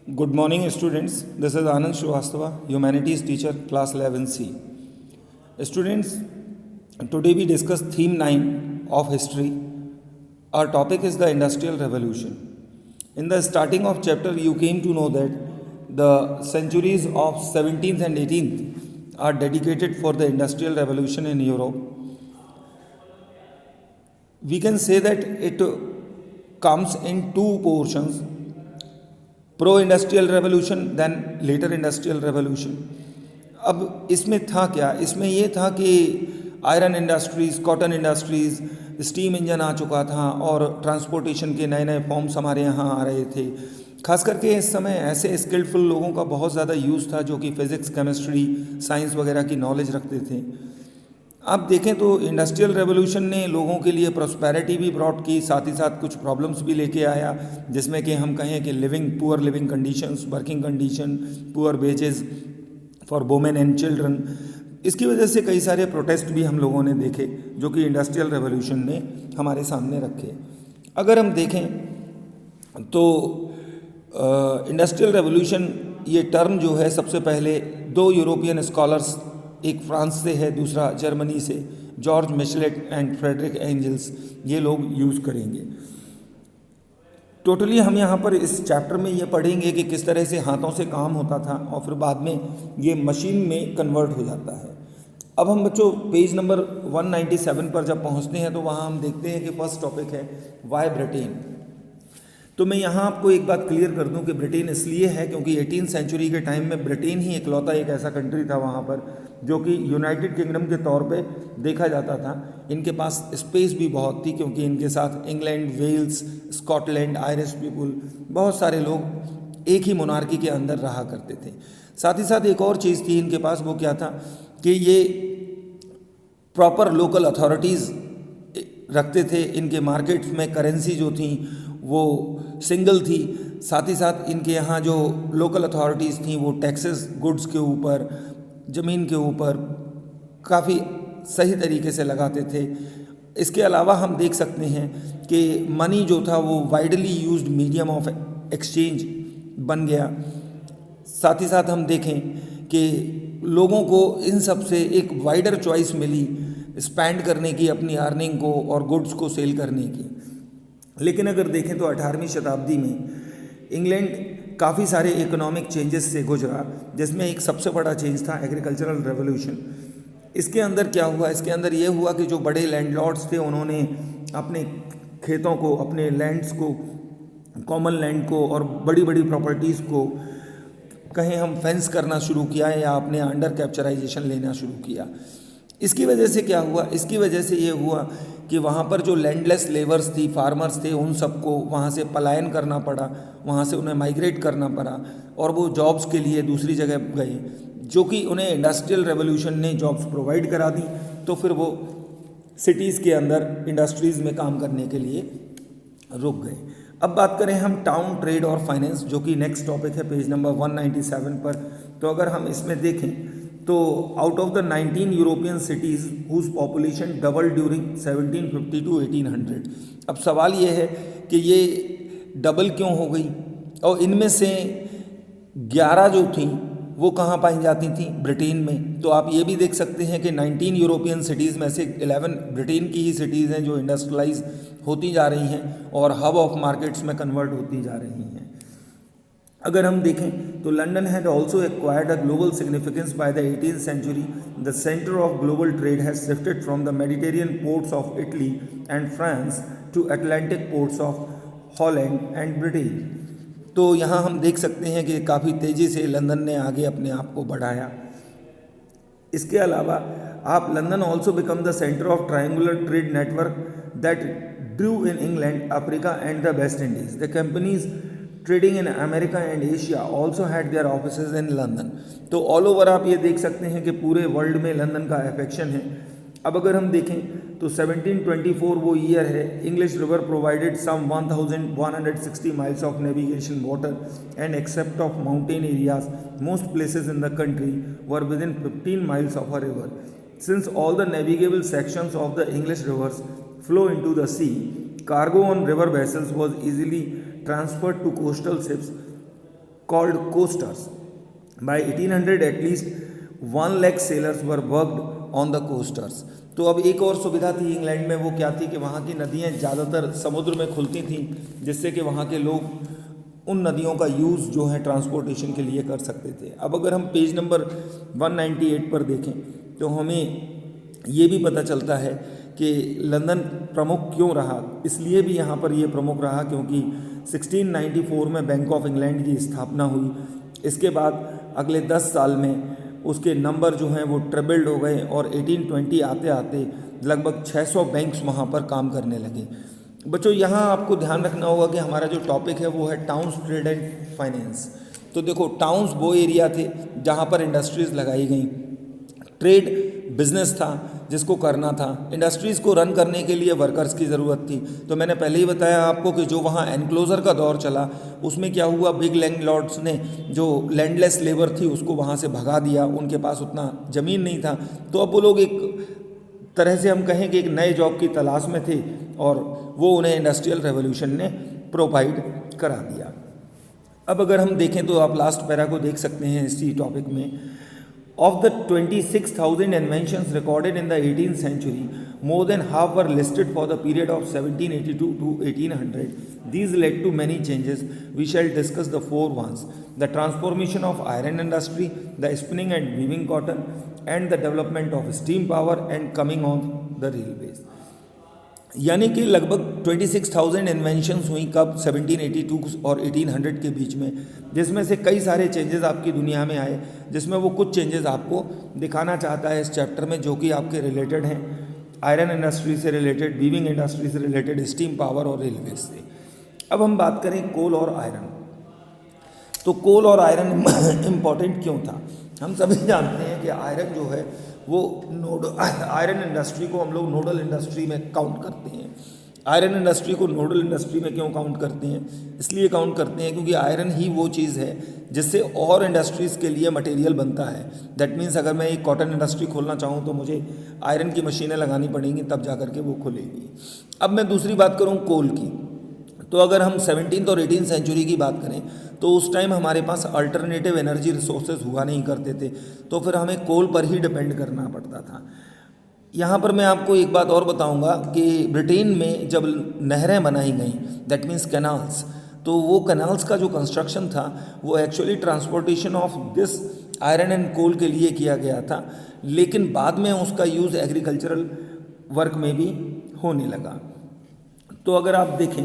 Good morning, students. This is Anand Srivastava, Humanities teacher, class 11C. Students, today we discuss theme 9 of history. Our topic is the Industrial Revolution. In the starting of chapter, you came to know that the centuries of 17th and 18th are dedicated for the Industrial Revolution in Europe. We can say that it comes in two portions: pro industrial revolution then later industrial revolution. अब इसमें था क्या? इसमें ये था कि iron industries, cotton industries, steam engine आ चुका था और ट्रांसपोर्टेशन के नए नए फॉर्म्स हमारे यहाँ आ रहे थे। खास करके इस समय ऐसे स्किलफुल लोगों का बहुत ज़्यादा यूज़ था जो कि फ़िज़िक्स, केमिस्ट्री, साइंस वगैरह की नॉलेज रखते थे। आप देखें तो इंडस्ट्रियल रेवोल्यूशन ने लोगों के लिए प्रॉस्पेरिटी भी ब्रॉट की, साथ ही साथ कुछ प्रॉब्लम्स भी लेके आया, जिसमें कि हम कहें कि poor leaving conditions, working condition, poor wages for women and children. इसकी वजह से कई सारे प्रोटेस्ट भी हम लोगों ने देखे जो कि इंडस्ट्रियल रेवोल्यूशन ने हमारे सामने रखे। अगर हम देखें तो इंडस्ट्रियल रेवोल्यूशन ये टर्म जो है सबसे पहले दो यूरोपियन स्कॉलर्स, एक फ्रांस से है, दूसरा जर्मनी से, जॉर्ज मिशेलेट एंड फ्रेडरिक एंजल्स, ये लोग यूज़ करेंगे। टोटली हम यहाँ पर इस चैप्टर में ये पढ़ेंगे कि किस तरह से हाथों से काम होता था और फिर बाद में ये मशीन में कन्वर्ट हो जाता है। अब हम बच्चों पेज नंबर 197 पर जब पहुँचते हैं तो वहाँ हम देखते हैं कि फर्स्ट टॉपिक है वाई ब्रिटेन। तो मैं यहाँ आपको एक बात क्लियर कर दूं कि ब्रिटेन इसलिए है क्योंकि 18th सेंचुरी के टाइम में ब्रिटेन ही इकलौता एक ऐसा कंट्री था वहाँ पर जो कि यूनाइटेड किंगडम के तौर पे देखा जाता था। इनके पास स्पेस भी बहुत थी क्योंकि इनके साथ England, Wales, Scotland, Irish people, बहुत सारे लोग एक ही मोनार्की के अंदर रहा करते थे। साथ ही साथ एक और चीज़ थी इनके पास, वो क्या था कि ये प्रॉपर लोकल अथॉरिटीज़ रखते थे। इनके मार्केट्स में करेंसी जो थी वो सिंगल थी। साथ ही साथ इनके यहाँ जो लोकल अथॉरिटीज़ थी वो टैक्सेस गुड्स के ऊपर, ज़मीन के ऊपर काफ़ी सही तरीके से लगाते थे। इसके अलावा हम देख सकते हैं कि मनी जो था वो widely used medium of exchange बन गया। साथ ही साथ हम देखें कि लोगों को इन सब से एक वाइडर चॉइस मिली स्पेंड करने की, अपनी अर्निंग को और गुड्स को सेल करने की। लेकिन अगर देखें तो 18वीं शताब्दी में इंग्लैंड काफ़ी सारे इकोनॉमिक चेंजेस से गुजरा, जिसमें एक सबसे बड़ा चेंज था एग्रीकल्चरल रेवोल्यूशन। इसके अंदर क्या हुआ? इसके अंदर ये हुआ कि जो बड़े लैंडलॉर्ड्स थे उन्होंने अपने खेतों को, अपने लैंड्स को, कॉमन लैंड को और बड़ी बड़ी प्रॉपर्टीज़ को कहीं हम फेंस करना शुरू किया या अपने अंडर कैप्चराइजेशन लेना शुरू किया। इसकी वजह से क्या हुआ? इसकी वजह से ये हुआ कि वहाँ पर जो लैंडलेस लेबर्स थी, फार्मर्स थे, उन सबको वहाँ से पलायन करना पड़ा, वहाँ से उन्हें माइग्रेट करना पड़ा और वो जॉब्स के लिए दूसरी जगह गए, जो कि उन्हें इंडस्ट्रियल रेवोल्यूशन ने जॉब्स प्रोवाइड करा दी। तो फिर वो सिटीज़ के अंदर इंडस्ट्रीज़ में काम करने के लिए रुक गए। अब बात करें हम टाउन, ट्रेड और फाइनेंस, जो कि नेक्स्ट टॉपिक है पेज नंबर 197 पर। तो अगर हम इसमें देखें तो out of the 19 European cities whose population double during 1750 to 1800। अब सवाल ये है कि ये डबल क्यों हो गई और इनमें से 11 जो थी वो कहाँ पाई जाती थी? ब्रिटेन में। तो आप ये भी देख सकते हैं कि 19 यूरोपियन सिटीज़ में से 11 ब्रिटेन की ही सिटीज़ हैं जो इंडस्ट्रियलाइज होती जा रही हैं और हब ऑफ मार्केट्स में कन्वर्ट होती जा रही हैं। अगर हम देखें तो London had also acquired a global significance by the 18th century. The centre of global trade has shifted from the Mediterranean ports of Italy and France to Atlantic ports of Holland and Britain. तो यहाँ हम देख सकते हैं कि काफ़ी तेज़ी से लंदन ने आगे अपने आप को बढ़ाया। इसके अलावा आप London also become the centre of triangular trade network that Drew in England, Africa and the West Indies. The companies trading in America and Asia also had there offices in London. तो all over आप ये देख सकते हैं कि पूरे world में London का एफेक्शन है। अब अगर हम देखें तो 1724 वो ईयर है। English river provided some 1160 miles of navigation water and except of mountain areas most places in the country were within 15 miles of a river. Since all the navigable sections of the English rivers flow into the sea, cargo on river vessels was easily transferred to coastal ships called coasters. By 1800 at least 1 lakh sailors were worked on the coasters. तो अब एक और सुविधा थी England में, वो क्या थी कि वहाँ की नदियाँ ज़्यादातर समुद्र में खुलती थीं, जिससे कि वहाँ के लोग उन नदियों का यूज़ जो है ट्रांसपोर्टेशन के लिए कर सकते थे। अब अगर हम पेज नंबर 198 पर देखें तो हमें ये भी पता चलता है कि लंदन प्रमुख क्यों रहा। इसलिए भी यहाँ पर ये प्रमुख रहा क्योंकि 1694 में बैंक ऑफ इंग्लैंड की स्थापना हुई। इसके बाद अगले 10 साल में उसके नंबर जो हैं वो ट्रिपल्ड हो गए और 1820 आते आते लगभग 600 बैंक्स वहाँ पर काम करने लगे। बच्चों यहाँ आपको ध्यान रखना होगा कि हमारा जो टॉपिक है वो है टाउन्स, ट्रेड एंड फाइनेंस। तो देखो, टाउन्स वो एरिया थे जहाँ पर इंडस्ट्रीज़ लगाई गई, ट्रेड बिजनेस था जिसको करना था, इंडस्ट्रीज़ को रन करने के लिए वर्कर्स की ज़रूरत थी। तो मैंने पहले ही बताया आपको कि जो वहाँ एनक्लोजर का दौर चला उसमें क्या हुआ, बिग लैंडलॉर्ड्स ने जो लैंडलेस लेबर थी उसको वहाँ से भगा दिया, उनके पास उतना ज़मीन नहीं था। तो अब वो लोग एक तरह से हम कहें कि एक नए जॉब की तलाश में थे और वो उन्हें इंडस्ट्रियल रेवोल्यूशन ने प्रोवाइड करा दिया। अब अगर हम देखें तो आप लास्ट पैरा को देख सकते हैं इसी टॉपिक में। Of the 26,000 inventions recorded in the 18th century, more than half were listed for the period of 1782 to 1800. These led to many changes. We shall discuss the four ones: the transformation of iron industry, the spinning and weaving cotton, and the development of steam power and coming on the railways. यानी कि लगभग 26,000 inventions हुई कब, 1782 और 1800 के बीच में, जिसमें से कई सारे चेंजेस आपकी दुनिया में आए, जिसमें वो कुछ चेंजेस आपको दिखाना चाहता है इस चैप्टर में जो कि आपके रिलेटेड हैं आयरन इंडस्ट्री से रिलेटेड, वीविंग इंडस्ट्री से रिलेटेड, स्टीम पावर और रेलवे से। अब हम बात करें कोल और आयरन। तो कोल और आयरन इम्पॉर्टेंट क्यों था? हम सभी जानते हैं कि आयरन जो है वो आयरन इंडस्ट्री को हम लोग नोडल इंडस्ट्री में काउंट करते हैं। आयरन इंडस्ट्री को नोडल इंडस्ट्री में क्यों काउंट करते हैं? इसलिए काउंट करते हैं क्योंकि आयरन ही वो चीज़ है जिससे और इंडस्ट्रीज़ के लिए मटेरियल बनता है। दैट मीन्स अगर मैं एक कॉटन इंडस्ट्री खोलना चाहूँ तो मुझे आयरन की मशीनें लगानी पड़ेंगी, तब जा करके वो खुलेगी। अब मैं दूसरी बात करूँ कोल की, तो अगर हम 17th और 18th सेंचुरी की बात करें तो उस टाइम हमारे पास अल्टरनेटिव एनर्जी रिसोर्सेज हुआ नहीं करते थे, तो फिर हमें कोल पर ही डिपेंड करना पड़ता था। यहाँ पर मैं आपको एक बात और बताऊँगा कि ब्रिटेन में जब नहरें बनाई गई, दैट मीन्स कैनाल्स, तो वो कैनाल्स का जो कंस्ट्रक्शन था वो actually transportation of this iron and coal के लिए किया गया था, लेकिन बाद में उसका यूज़ एग्रीकल्चरल वर्क में भी होने लगा। तो अगर आप देखें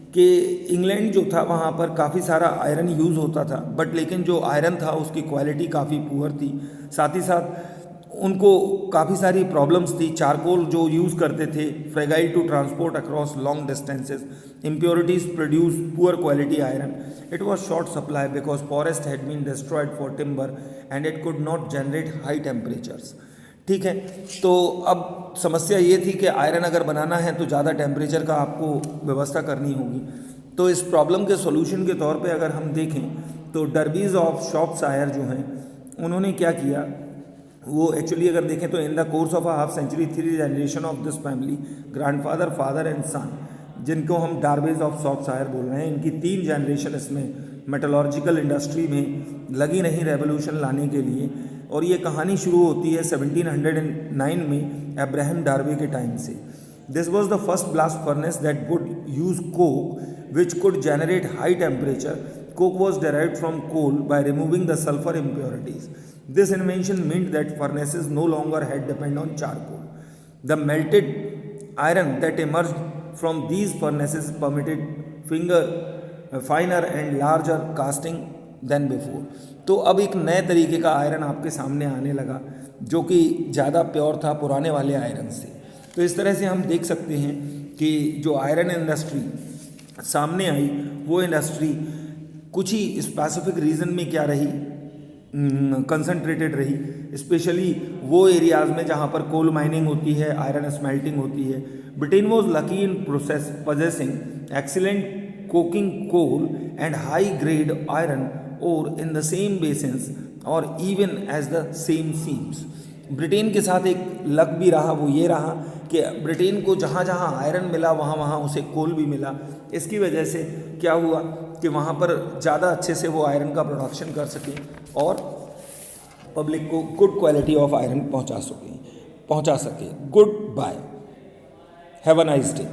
कि इंग्लैंड जो था वहाँ पर काफ़ी सारा आयरन यूज़ होता था, बट लेकिन जो आयरन था उसकी क्वालिटी काफ़ी पुअर थी। साथ ही साथ उनको काफ़ी सारी प्रॉब्लम्स थी। चारकोल जो यूज़ करते थे, fragile to transport across long distances, impurities produce poor quality iron, it was short supply because forest had been destroyed for timber and it could not generate high temperatures. ठीक है, तो अब समस्या ये थी कि आयरन अगर बनाना है तो ज़्यादा टेम्परेचर का आपको व्यवस्था करनी होगी। तो इस प्रॉब्लम के सॉल्यूशन के तौर पे अगर हम देखें तो डर्बीज ऑफ शॉप्सायर जो हैं उन्होंने क्या किया, वो एक्चुअली अगर देखें तो in the course of half century 3 generation of this family, grandfather, father and son, जिनको हम डर्बीज ऑफ शॉप्सायर बोल रहे हैं, इनकी 3 जनरेशन इसमें मेटलॉर्जिकल इंडस्ट्री में लगी रही रेवोल्यूशन लाने के लिए। और ये कहानी शुरू होती है 1709 में अब्राहम डार्बी के टाइम से। This was the first blast furnace that would use Coke which could generate high temperature. Coke was derived from coal by removing the sulfur impurities. This invention meant that furnaces no longer had depend on charcoal. The melted iron that emerged from these furnaces permitted finer and larger casting than before. तो अब एक नए तरीके का iron आपके सामने आने लगा जो कि ज़्यादा प्योर था पुराने वाले आयरन से। तो इस तरह से हम देख सकते हैं कि जो आयरन इंडस्ट्री सामने आई वो इंडस्ट्री कुछ ही स्पेसिफिक रीजन में क्या रही, कंसंट्रेटेड रही, स्पेशली वो एरियाज़ में जहाँ पर कोल माइनिंग होती है, आयरन स्मेल्टिंग होती है। Britain was lucky in possessing excellent coking coal and high grade iron ore in the same basins or even as the same seams. Britain के साथ एक लक भी रहा, वो ये रहा कि ब्रिटेन को जहाँ जहाँ आयरन मिला वहाँ वहाँ उसे कोल भी मिला। इसकी वजह से क्या हुआ कि वहाँ पर ज़्यादा अच्छे से वो आयरन का प्रोडक्शन कर सके और पब्लिक को गुड क्वालिटी ऑफ आयरन पहुँचा सके। Goodbye, have a nice day.